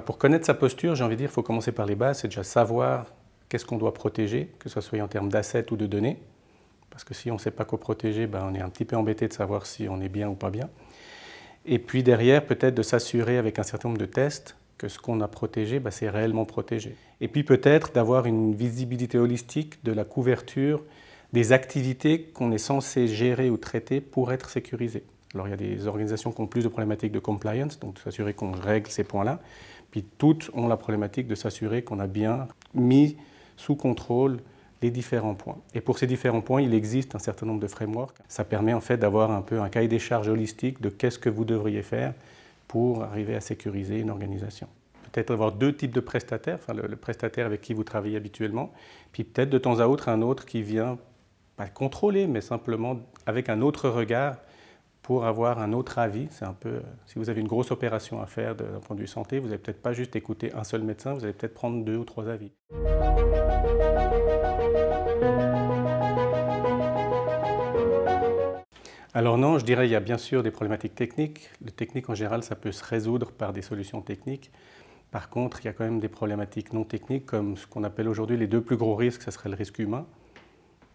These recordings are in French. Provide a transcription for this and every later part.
Pour connaître sa posture, j'ai envie de dire, il faut commencer par les bases, c'est déjà savoir qu'est-ce qu'on doit protéger, que ce soit en termes d'assets ou de données. Parce que si on ne sait pas quoi protéger, on est un petit peu embêté de savoir si on est bien ou pas bien. Et puis derrière, peut-être de s'assurer avec un certain nombre de tests que ce qu'on a protégé, c'est réellement protégé. Et puis peut-être d'avoir une visibilité holistique de la couverture des activités qu'on est censé gérer ou traiter pour être sécurisées. Alors il y a des organisations qui ont plus de problématiques de compliance, donc de s'assurer qu'on règle ces points-là. Puis toutes ont la problématique de s'assurer qu'on a bien mis sous contrôle les différents points. Et pour ces différents points, il existe un certain nombre de frameworks. Ça permet en fait d'avoir un peu un cahier des charges holistique de qu'est-ce que vous devriez faire pour arriver à sécuriser une organisation. Peut-être avoir deux types de prestataires, le prestataire avec qui vous travaillez habituellement, puis peut-être de temps à autre un autre qui vient pas contrôler, mais simplement avec un autre regard pour avoir un autre avis. C'est un peu, si vous avez une grosse opération à faire d'un point de vue santé, vous n'allez peut-être pas juste écouter un seul médecin, vous allez peut-être prendre 2 ou 3 avis. Alors non, je dirais qu'il y a bien sûr des problématiques techniques. Le technique en général, ça peut se résoudre par des solutions techniques. Par contre, il y a quand même des problématiques non techniques, comme ce qu'on appelle aujourd'hui les 2 plus gros risques, ce serait le risque humain.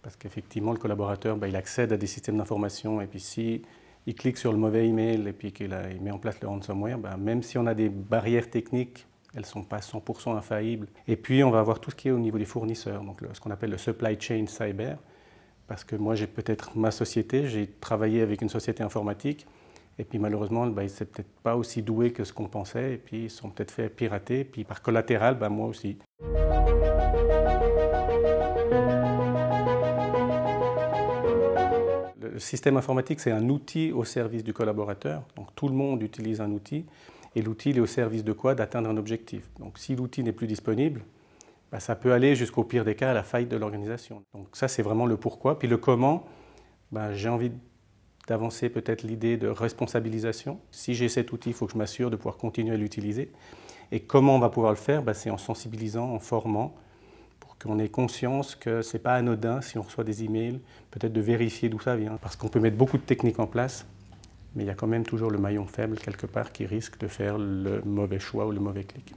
Parce qu'effectivement, le collaborateur, il accède à des systèmes d'information, et puis si il clique sur le mauvais email et puis qu'il met en place le ransomware, même si on a des barrières techniques, elles ne sont pas 100% infaillibles. Et puis, on va avoir tout ce qui est au niveau des fournisseurs, donc ce qu'on appelle le supply chain cyber. Parce que moi, j'ai peut-être ma société, j'ai travaillé avec une société informatique, et puis malheureusement, ils ne sont peut-être pas aussi doués que ce qu'on pensait, et puis ils sont peut-être fait pirater, puis par collatéral, moi aussi. Le système informatique, c'est un outil au service du collaborateur. Donc tout le monde utilise un outil. Et l'outil est au service de quoi? D'atteindre un objectif. Donc si l'outil n'est plus disponible, ça peut aller jusqu'au pire des cas à la faillite de l'organisation. Donc ça, c'est vraiment le pourquoi. Puis le comment, j'ai envie d'avancer peut-être l'idée de responsabilisation. Si j'ai cet outil, il faut que je m'assure de pouvoir continuer à l'utiliser. Et comment on va pouvoir le faire? C'est en sensibilisant, en formant, qu'on ait conscience que ce n'est pas anodin si on reçoit des emails, peut-être de vérifier d'où ça vient. Parce qu'on peut mettre beaucoup de techniques en place, mais il y a quand même toujours le maillon faible quelque part qui risque de faire le mauvais choix ou le mauvais clic.